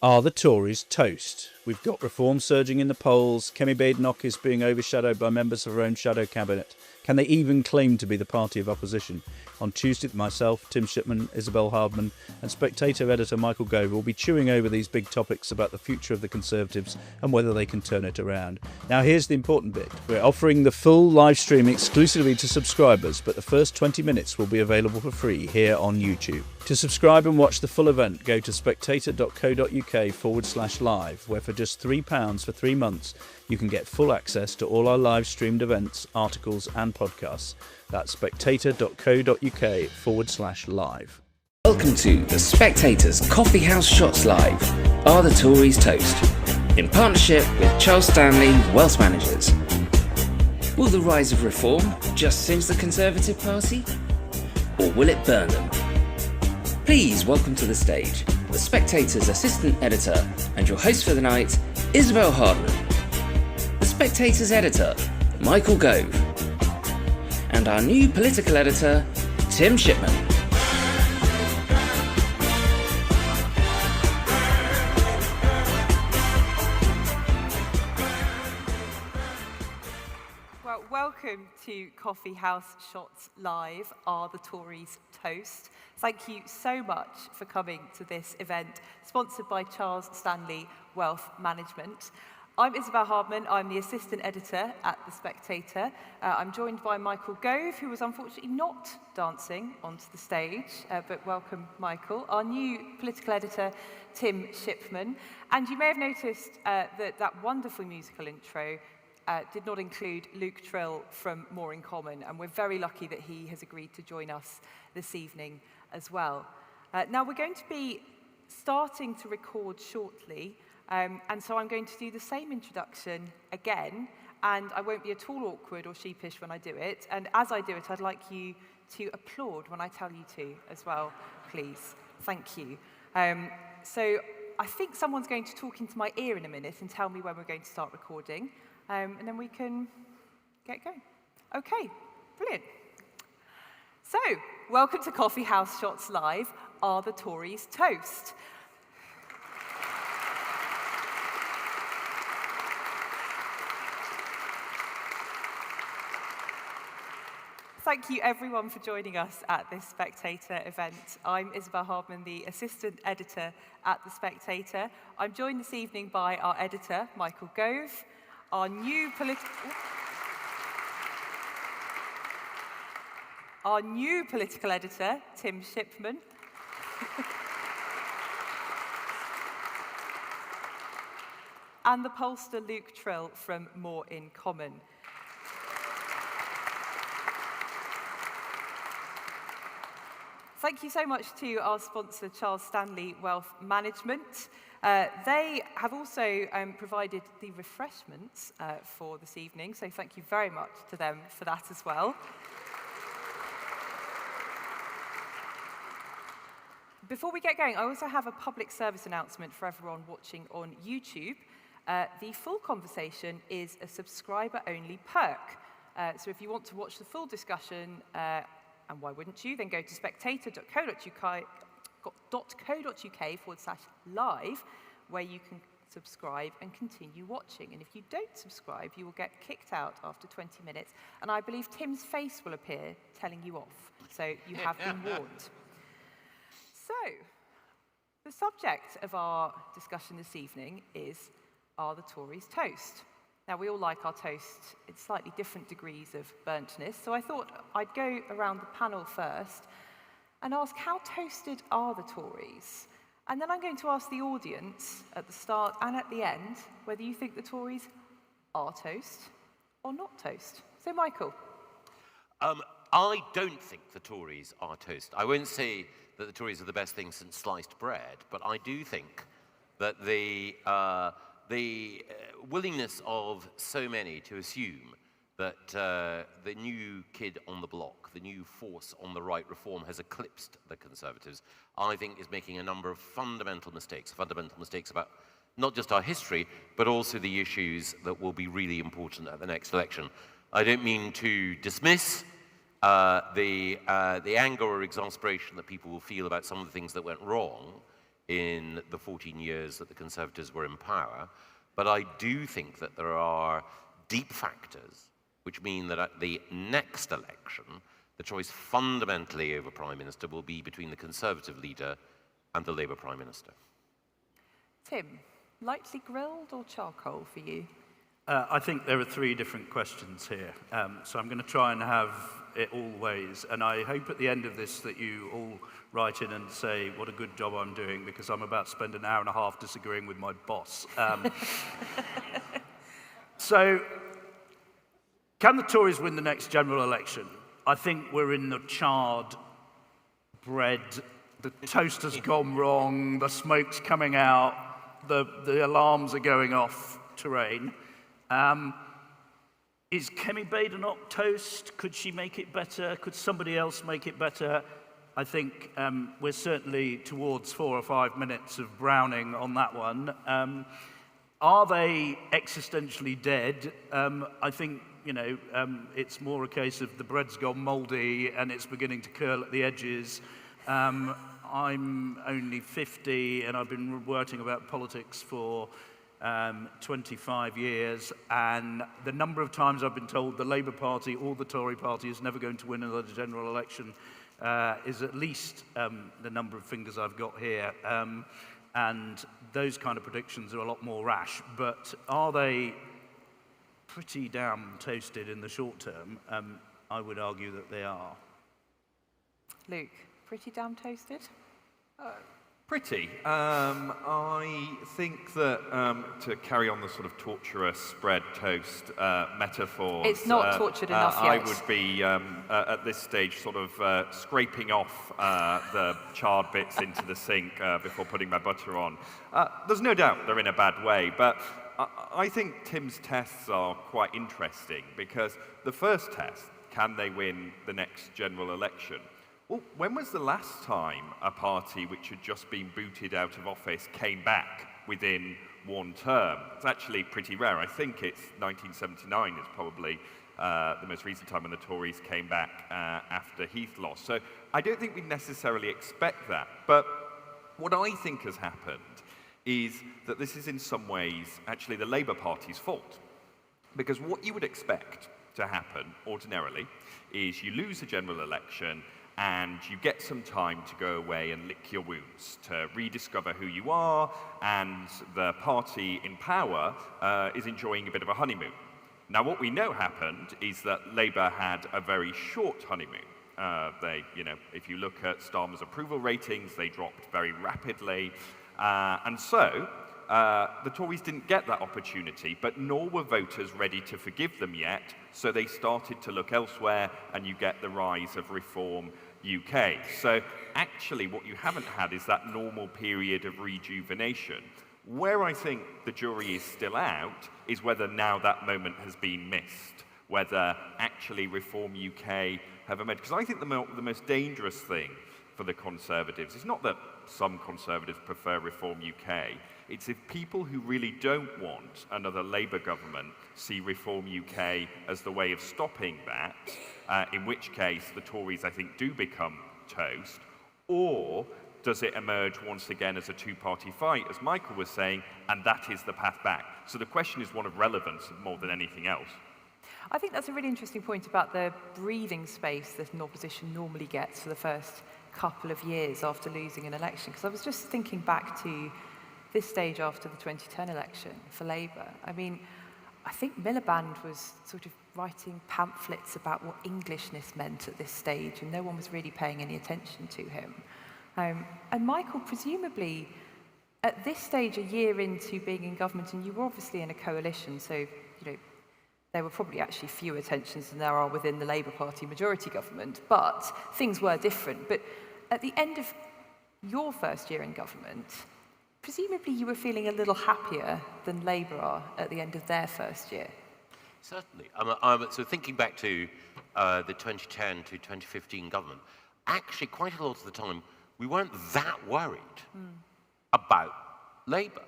Are the Tories toast? We've got reform surging in the polls. Kemi Badenoch is being overshadowed by members of her own shadow cabinet. Can they even claim to be the party of opposition? On Tuesday, myself, Tim Shipman, Isabel Hardman and Spectator editor Michael Gove will be chewing over these big topics about the future of the Conservatives and whether they can turn it around. Now here's the important bit. We're offering the full live stream exclusively to subscribers, but the first 20 minutes will be available for free here on YouTube. To subscribe and watch the full event, go to spectator.co.uk/live, where for just £3 for 3 months, you can get full access to all our live streamed events, articles and podcasts. That's spectator.co.uk/live. Welcome to The Spectator's Coffee House Shots Live. Are the Tories toast? In partnership with Charles Stanley Wealth Managers. Will the rise of reform just singe the Conservative Party? Or will it burn them? Please welcome to the stage The Spectator's assistant editor and your host for the night, Isabel Hardman. The Spectator's editor, Michael Gove. And our new political editor, Tim Shipman. Well, welcome to Coffee House Shots Live, Are the Tories Toast? Thank you so much for coming to this event, sponsored by Charles Stanley Wealth Management. I'm Isabel Hardman, I'm the assistant editor at The Spectator. I'm joined by Michael Gove, who was unfortunately not dancing onto the stage, but welcome, Michael. Our new political editor, Tim Shipman. And you may have noticed that wonderful musical intro did not include Luke Trill from More in Common, and we're very lucky that he has agreed to join us this evening as well. Now, we're going to be starting to record shortly, and so I'm going to do the same introduction again, and I won't be at all awkward or sheepish when I do it. And as I do it, I'd like you to applaud when I tell you to as well, please. Thank you. So I think someone's going to talk into my ear in a minute and tell me when we're going to start recording, and then we can get going. Okay, brilliant. So, welcome to Coffee House Shots Live, Are the Tories Toast? Thank you everyone for joining us at this Spectator event. I'm Isabel Hardman, the assistant editor at The Spectator. I'm joined this evening by our editor, Michael Gove, our new political editor, Tim Shipman, and the pollster Luke Trill from More in Common. Thank you so much to our sponsor, Charles Stanley Wealth Management. They have also provided the refreshments for this evening, so thank you very much to them for that as well. Before we get going, I also have a public service announcement for everyone watching on YouTube. The full conversation is a subscriber-only perk. So if you want to watch the full discussion, and why wouldn't you, then go to spectator.co.uk/live, where you can subscribe and continue watching. And if you don't subscribe, you will get kicked out after 20 minutes. And I believe Tim's face will appear telling you off. So you have been warned. So, the subject of our discussion this evening is, are the Tories toast? Now, we all like our toast in slightly different degrees of burntness, so I thought I'd go around the panel first and ask, how toasted are the Tories? And then I'm going to ask the audience at the start and at the end whether you think the Tories are toast or not toast. So, Michael. I don't think the Tories are toast. I won't say that the Tories are the best thing since sliced bread, but I do think that the willingness of so many to assume that the new kid on the block, the new force on the right reform has eclipsed the Conservatives, I think is making a number of fundamental mistakes about not just our history, but also the issues that will be really important at the next election. I don't mean to dismiss the anger or exasperation that people will feel about some of the things that went wrong in the 14 years that the Conservatives were in power. But I do think that there are deep factors which mean that at the next election, the choice fundamentally over Prime Minister will be between the Conservative leader and the Labour Prime Minister. Tim, lightly grilled or charcoal for you? I think there are three different questions here, so I'm going to try and have it all ways, and I hope at the end of this that you all write in and say what a good job I'm doing, because I'm about to spend an hour and a half disagreeing with my boss. So, can the Tories win the next general election? I think we're in the charred bread, the toast has gone wrong, the smoke's coming out, the alarms are going off terrain. Is Kemi Badenoch toast? Could she make it better? Could somebody else make it better? I think we're certainly towards 4 or 5 minutes of browning on that one. Are they existentially dead? I think, it's more a case of the bread's gone mouldy and it's beginning to curl at the edges. I'm only 50 and I've been working about politics for 25 years, and the number of times I've been told the Labour Party or the Tory Party is never going to win another general election is at least the number of fingers I've got here. And those kind of predictions are a lot more rash, but are they pretty damn toasted in the short term? I would argue that they are. Luke, pretty damn toasted? Pretty. I think that to carry on the sort of torturous bread toast metaphors... It's not tortured enough yet. I would be, at this stage, sort of scraping off the charred bits into the sink before putting my butter on. There's no doubt they're in a bad way, but I think Tim's tests are quite interesting, because the first test, can they win the next general election? Well, when was the last time a party which had just been booted out of office came back within one term? It's actually pretty rare. I think it's 1979 is probably the most recent time when the Tories came back after Heath lost. So I don't think we necessarily expect that. But what I think has happened is that this is in some ways actually the Labour Party's fault. Because what you would expect to happen ordinarily is you lose a general election and you get some time to go away and lick your wounds, to rediscover who you are, and the party in power is enjoying a bit of a honeymoon. Now, what we know happened is that Labour had a very short honeymoon. If you look at Starmer's approval ratings, they dropped very rapidly. And so, the Tories didn't get that opportunity, but nor were voters ready to forgive them yet, so they started to look elsewhere, and you get the rise of Reform UK. So actually what you haven't had is that normal period of rejuvenation. Where I think the jury is still out is whether now that moment has been missed, whether actually Reform UK have emerged. Because I think the most dangerous thing for the Conservatives is not that some Conservatives prefer Reform UK, it's if people who really don't want another Labour government see Reform UK as the way of stopping that, in which case the Tories, I think, do become toast, or does it emerge once again as a two-party fight, as Michael was saying, and that is the path back? So the question is one of relevance more than anything else. I think that's a really interesting point about the breathing space that an opposition normally gets for the first couple of years after losing an election, because I was just thinking back to this stage after the 2010 election for Labour. I mean, I think Miliband was sort of writing pamphlets about what Englishness meant at this stage, and no one was really paying any attention to him. And Michael, presumably, at this stage, a year into being in government, and you were obviously in a coalition, so there were probably actually fewer tensions than there are within the Labour Party majority government, but things were different. But at the end of your first year in government, presumably you were feeling a little happier than Labour are at the end of their first year. Certainly. So thinking back to the 2010 to 2015 government, actually quite a lot of the time we weren't that worried about Labour.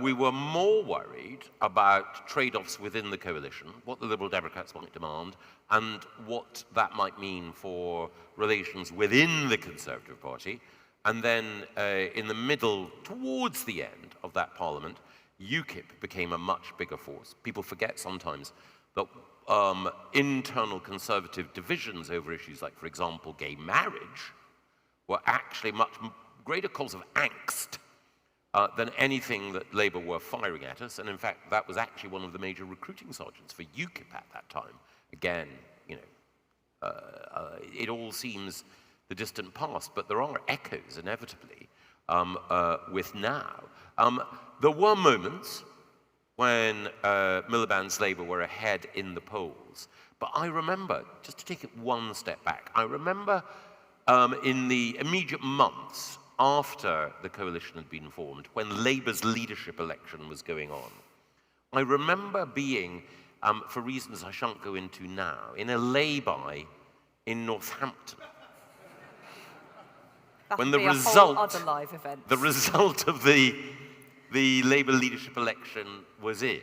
We were more worried about trade-offs within the coalition, what the Liberal Democrats might demand, and what that might mean for relations within the Conservative Party. And then in the middle, towards the end of that parliament, UKIP became a much bigger force. People forget sometimes that internal conservative divisions over issues like, for example, gay marriage, were actually much greater cause of angst than anything that Labour were firing at us. And in fact, that was actually one of the major recruiting sergeants for UKIP at that time. Again, you know, it all seems the distant past, but there are echoes, inevitably, with now. There were moments when Miliband's Labour were ahead in the polls. But I remember, just to take it one step back, I remember in the immediate months after the coalition had been formed, when Labour's leadership election was going on, I remember being, for reasons I shan't go into now, in a lay-by in Northampton. When the result of the Labour leadership election was in.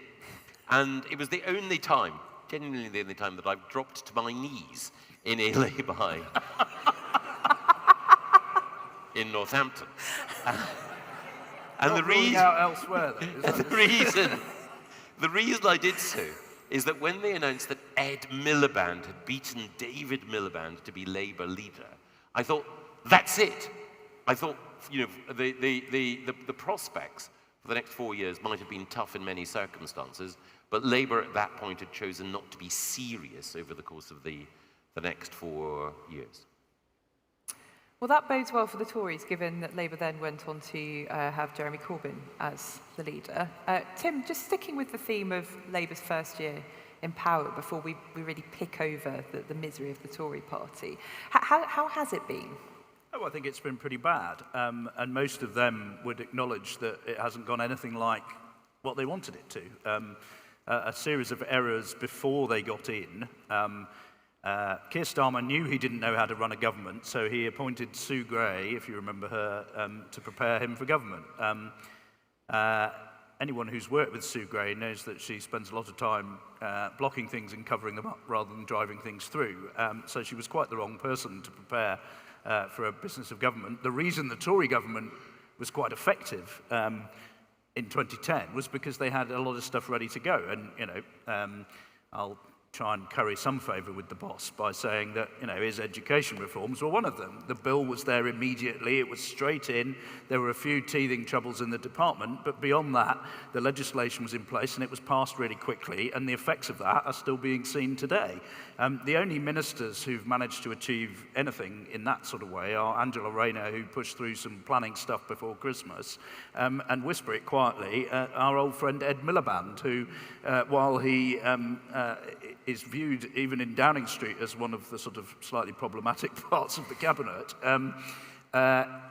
And it was the only time, genuinely the only time, that I've dropped to my knees in a lay-by in Northampton. And the reason out elsewhere, though, the reason I did so is that when they announced that Ed Miliband had beaten David Miliband to be Labour leader, I thought, that's it. I thought, you know, the prospects for the next 4 years might have been tough in many circumstances, but Labour at that point had chosen not to be serious over the course of the next 4 years. Well, that bodes well for the Tories, given that Labour then went on to have Jeremy Corbyn as the leader. Tim, just sticking with the theme of Labour's first year in power before we really pick over the misery of the Tory party, how has it been? Oh, I think it's been pretty bad, and most of them would acknowledge that it hasn't gone anything like what they wanted it to. A series of errors before they got in. Keir Starmer knew he didn't know how to run a government, so he appointed Sue Gray, if you remember her, to prepare him for government. Anyone who's worked with Sue Gray knows that she spends a lot of time blocking things and covering them up rather than driving things through. So she was quite the wrong person to prepare for a business of government. The reason the Tory government was quite effective in 2010 was because they had a lot of stuff ready to go. And, you know, I'll try and curry some favour with the boss by saying that, you know, his education reforms were one of them. The bill was there immediately, it was straight in, there were a few teething troubles in the department, but beyond that, the legislation was in place and it was passed really quickly, and the effects of that are still being seen today. The only ministers who've managed to achieve anything in that sort of way are Angela Rayner, who pushed through some planning stuff before Christmas, and whisper it quietly, our old friend Ed Miliband, who, while he is viewed even in Downing Street as one of the sort of slightly problematic parts of the cabinet,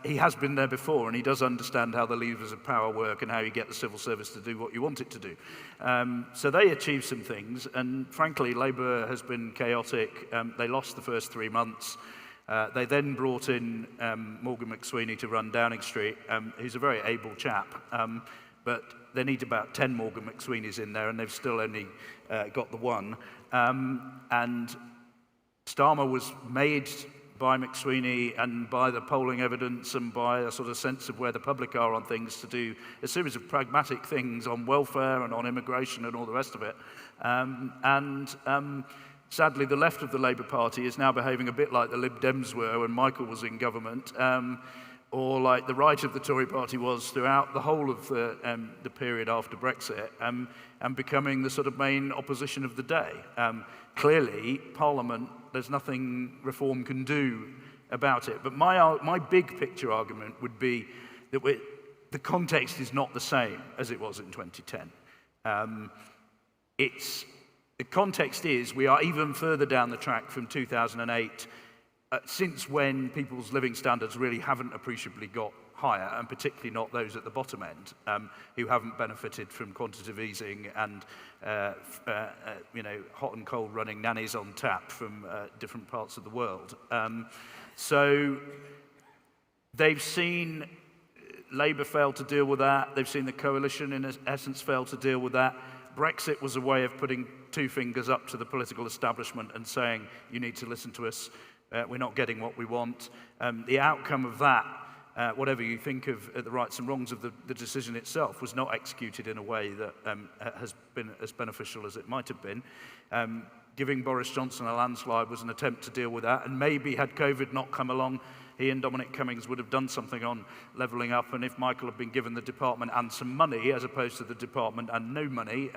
he has been there before, and he does understand how the levers of power work and how you get the civil service to do what you want it to do. So they achieved some things, and frankly, Labour has been chaotic. They lost the first 3 months. They then brought in Morgan McSweeney to run Downing Street, who's a very able chap, but they need about 10 Morgan McSweeneys in there, and they've still only got the one. And Starmer was made by McSweeney and by the polling evidence and by a sort of sense of where the public are on things to do a series of pragmatic things on welfare and on immigration and all the rest of it. Sadly, the left of the Labour Party is now behaving a bit like the Lib Dems were when Michael was in government, or like the right of the Tory party was throughout the whole of the period after Brexit, and becoming the sort of main opposition of the day. Clearly, Parliament, there's nothing reform can do about it. But my big picture argument would be that the context is not the same as it was in 2010. The context is we are even further down the track from 2008, since when people's living standards really haven't appreciably got higher, and particularly not those at the bottom end, who haven't benefited from quantitative easing and you know, hot and cold running nannies on tap from different parts of the world. So they've seen Labour fail to deal with that. They've seen the coalition, in essence, fail to deal with that. Brexit was a way of putting two fingers up to the political establishment and saying, you need to listen to us. We're not getting what we want. The outcome of that whatever you think of the rights and wrongs of the decision itself, was not executed in a way that has been as beneficial as it might have been. Giving Boris Johnson a landslide was an attempt to deal with that, and maybe had COVID not come along, he and Dominic Cummings would have done something on levelling up, and if Michael had been given the department and some money, as opposed to the department and no money,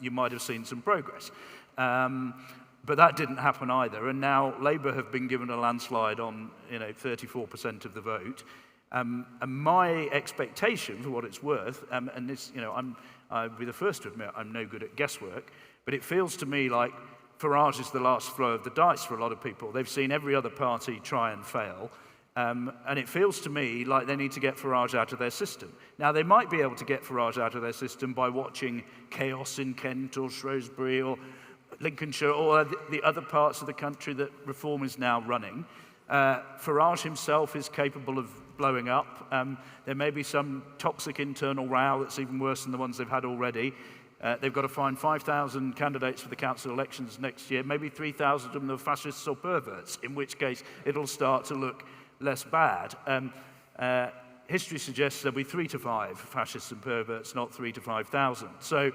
you might have seen some progress. But that didn't happen either, and now Labour have been given a landslide on 34% of the vote. And my expectation, for what it's worth, and this, I'll be the first to admit I'm no good at guesswork, but it feels to me like Farage is the last throw of the dice for a lot of people. They've seen every other party try and fail, and it feels to me like they need to get Farage out of their system. Now, they might be able to get Farage out of their system by watching chaos in Kent or Shrewsbury or Lincolnshire or the other parts of the country that Reform is now running. Farage himself is capable of blowing up. There may be some toxic internal row that's even worse than the ones they've had already. They've got to find 5,000 candidates for the council elections next year. Maybe 3,000 of them are fascists or perverts, in which case it'll start to look less bad. History suggests there'll be 3 to 5 fascists and perverts, not 3 to 5,000. So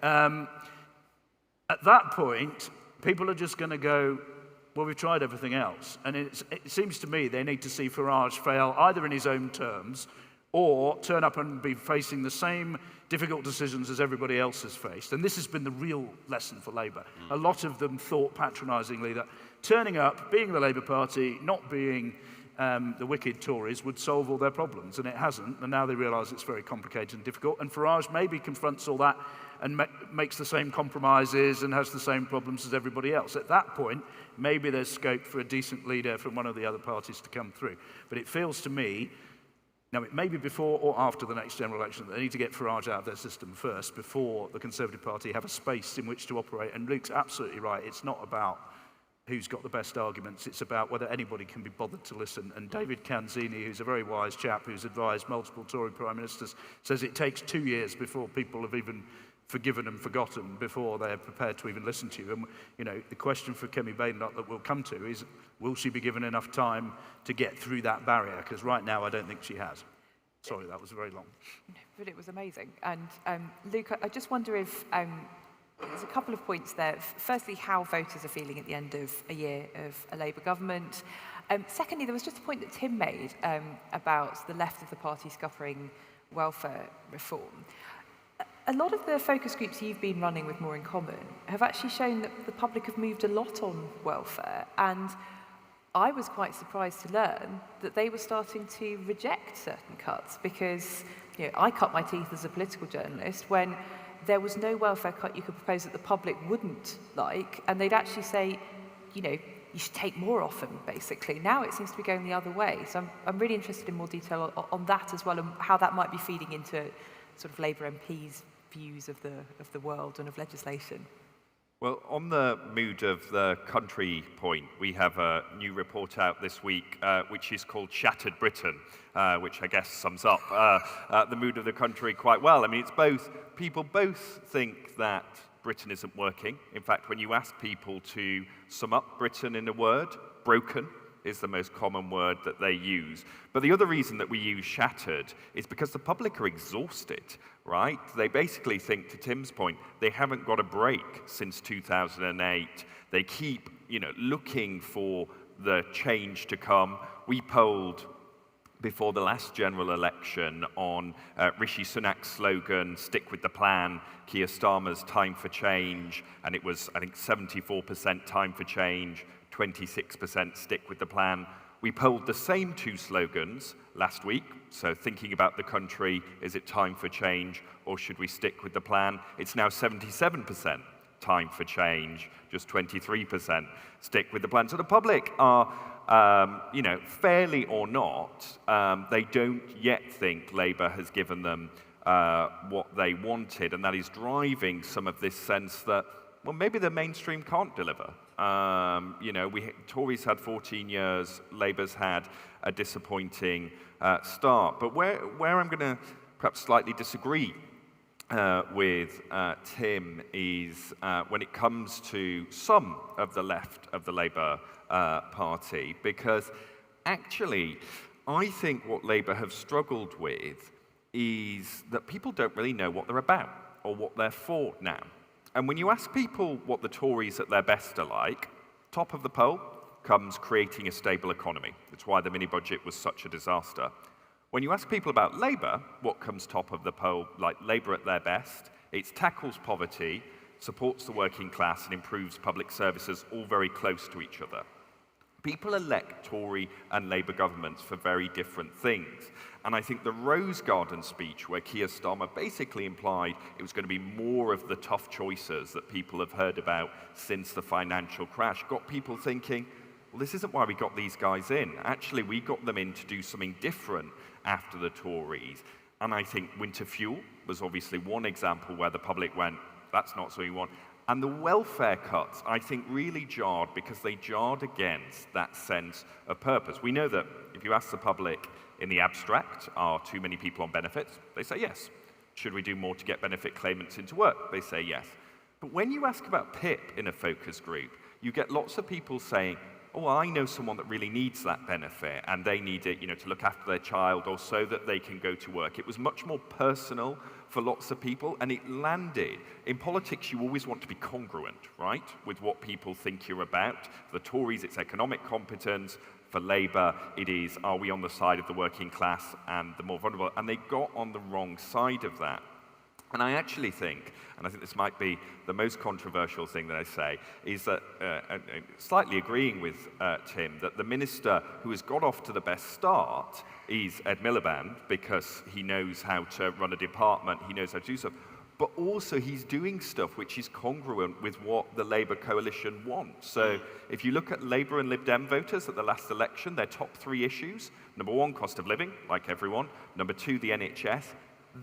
at that point, people are just going to go, well, we've tried everything else. And it seems to me they need to see Farage fail either in his own terms or turn up and be facing the same difficult decisions as everybody else has faced. And this has been the real lesson for Labour. A lot of them thought patronisingly that turning up, being the Labour Party, not being the wicked Tories would solve all their problems, and it hasn't, and now they realise it's very complicated and difficult, and Farage maybe confronts all that and makes the same compromises and has the same problems as everybody else. At that point, maybe there's scope for a decent leader from one of the other parties to come through. But it feels to me, now it may be before or after the next general election, that they need to get Farage out of their system first before the Conservative Party have a space in which to operate. And Luke's absolutely right, it's not about who's got the best arguments, it's about whether anybody can be bothered to listen. And David Canzini, who's a very wise chap who's advised multiple Tory Prime Ministers, says it takes 2 years before people have even forgiven and forgotten before they're prepared to even listen to you. And the question for Kemi Badenoch that we'll come to is, will she be given enough time to get through that barrier? Because right now I don't think she has. Sorry, that was very long. But it was amazing. And Luke, I just wonder if there's a couple of points there. Firstly, how voters are feeling at the end of a year of a Labour government. Secondly, there was just a point that Tim made about the left of the party scuppering welfare reform. A lot of the focus groups you've been running with More in Common have actually shown that the public have moved a lot on welfare, and I was quite surprised to learn that they were starting to reject certain cuts because I cut my teeth as a political journalist when there was no welfare cut you could propose that the public wouldn't like, and they'd actually say, you should take more off them, basically. Now it seems to be going the other way. So I'm really interested in more detail on that as well, and how that might be feeding into sort of Labour MPs' views of the world and of legislation. Well, on the mood of the country point, we have a new report out this week, which is called Shattered Britain, which I guess sums up the mood of the country quite well. I mean, people both think that Britain isn't working. In fact, when you ask people to sum up Britain in a word, broken is the most common word that they use. But the other reason that we use shattered is because the public are exhausted, right? They basically think, to Tim's point, they haven't got a break since 2008. They keep, looking for the change to come. We polled before the last general election on Rishi Sunak's slogan, stick with the plan, Keir Starmer's time for change, and it was, I think, 74% time for change, 26% stick with the plan. We polled the same two slogans last week, so thinking about the country, is it time for change or should we stick with the plan? It's now 77% time for change, just 23% stick with the plan. So the public are, fairly or not, they don't yet think Labour has given them what they wanted, and that is driving some of this sense that, well, maybe the mainstream can't deliver. Tories had 14 years, Labour's had a disappointing start. But where I'm going to perhaps slightly disagree with Tim is when it comes to some of the left of the Labour Party, because actually I think what Labour have struggled with is that people don't really know what they're about or what they're for now. And when you ask people what the Tories at their best are like, top of the poll comes creating a stable economy. That's why the mini-budget was such a disaster. When you ask people about Labour, what comes top of the poll, like Labour at their best, it tackles poverty, supports the working class, and improves public services, all very close to each other. People elect Tory and Labour governments for very different things. And I think the Rose Garden speech, where Keir Starmer basically implied it was going to be more of the tough choices that people have heard about since the financial crash, got people thinking, well, this isn't why we got these guys in. Actually, we got them in to do something different after the Tories. And I think winter fuel was obviously one example where the public went, that's not what we want. And the welfare cuts, I think, really jarred because they jarred against that sense of purpose. We know that if you ask the public in the abstract, are too many people on benefits? They say yes. Should we do more to get benefit claimants into work? They say yes. But when you ask about PIP in a focus group, you get lots of people saying, oh, I know someone that really needs that benefit and they need it, to look after their child or so that they can go to work. It was much more personal for lots of people, and it landed. In politics, you always want to be congruent, right, with what people think you're about. For the Tories, it's economic competence. For Labour, it is, are we on the side of the working class and the more vulnerable? And they got on the wrong side of that. And I actually think, and I think this might be the most controversial thing that I say, is that, slightly agreeing with Tim, that the minister who has got off to the best start is Ed Miliband, because he knows how to run a department, he knows how to do stuff, but also he's doing stuff which is congruent with what the Labour coalition wants. So if you look at Labour and Lib Dem voters at the last election, their top 3 issues, number 1, cost of living, like everyone, number 2, the NHS,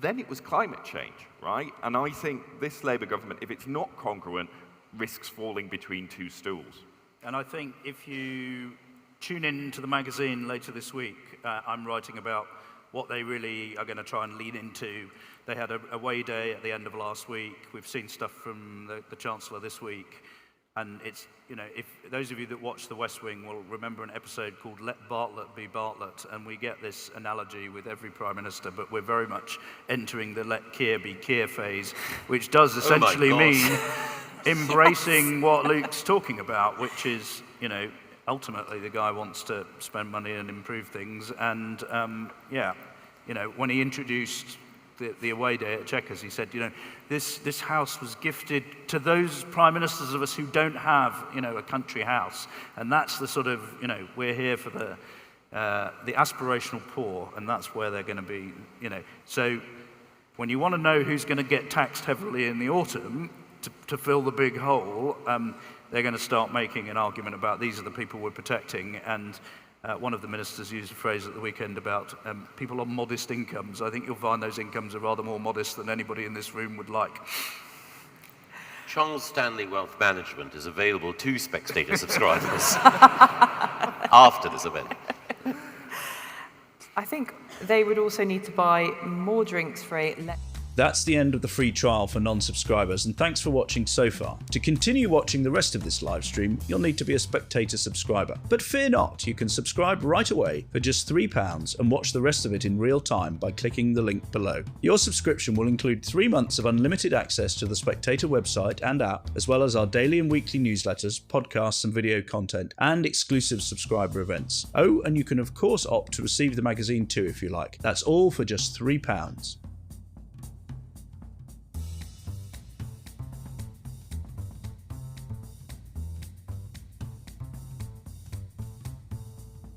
then it was climate change, right? And I think this Labour government, if it's not congruent, risks falling between 2 stools. And I think if you tune in to the magazine later this week, I'm writing about what they really are going to try and lean into. They had a away day at the end of last week. We've seen stuff from the Chancellor this week. And it's, if those of you that watch The West Wing will remember an episode called Let Bartlett Be Bartlett, and we get this analogy with every Prime Minister, but we're very much entering the Let Keir Be Keir phase, which does essentially mean embracing what Luke's talking about, which is, ultimately the guy wants to spend money and improve things. And, when he introduced the away day at Chequers, he said, this house was gifted to those prime ministers of us who don't have, a country house. And that's the sort of, we're here for the aspirational poor, and that's where they're going to be, So when you want to know who's going to get taxed heavily in the autumn to fill the big hole, they're going to start making an argument about these are the people we're protecting. And one of the ministers used a phrase at the weekend about people on modest incomes. I think you'll find those incomes are rather more modest than anybody in this room would like. Charles Stanley Wealth Management is available to Spectator subscribers after this event. I think they would also need to buy more drinks for That's the end of the free trial for non-subscribers, and thanks for watching so far. To continue watching the rest of this live stream, you'll need to be a Spectator subscriber. But fear not, you can subscribe right away for just £3 and watch the rest of it in real time by clicking the link below. Your subscription will include 3 months of unlimited access to the Spectator website and app, as well as our daily and weekly newsletters, podcasts and video content, and exclusive subscriber events. Oh, and you can of course opt to receive the magazine too if you like. That's all for just £3.